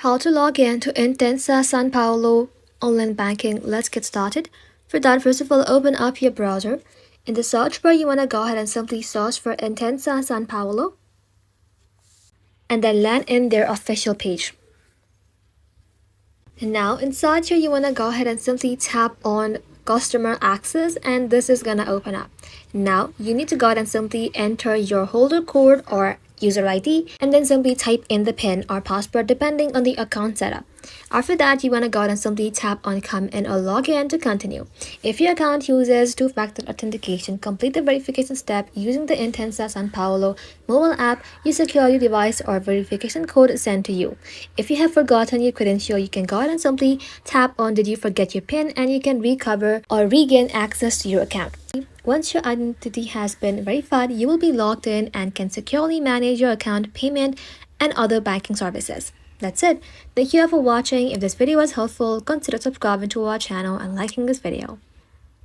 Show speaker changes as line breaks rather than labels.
How to log in to Intesa Sanpaolo Online Banking. Let's get started. For that, first of all, open up your browser. In the search bar, you want to go ahead and simply search for Intesa Sanpaolo and then land in their official page. And now inside here, you want to go ahead and simply tap on customer access, and this is going to open up. Now you need to go ahead and simply enter your holder code or user ID and then simply type in the PIN or password depending on the account setup. After that, you want to go ahead and simply tap on come in or log in to continue. If your account uses two-factor authentication, complete the verification step using the Intesa Sanpaolo mobile app, you secure your device or verification code sent to you. If you have forgotten your credential, you can go ahead and simply tap on did you forget your PIN and you can recover or regain access to your account. Once your identity has been verified, you will be logged in and can securely manage your account, payment, and other banking services. That's it. Thank you all for watching. If this video was helpful, consider subscribing to our channel and liking this video.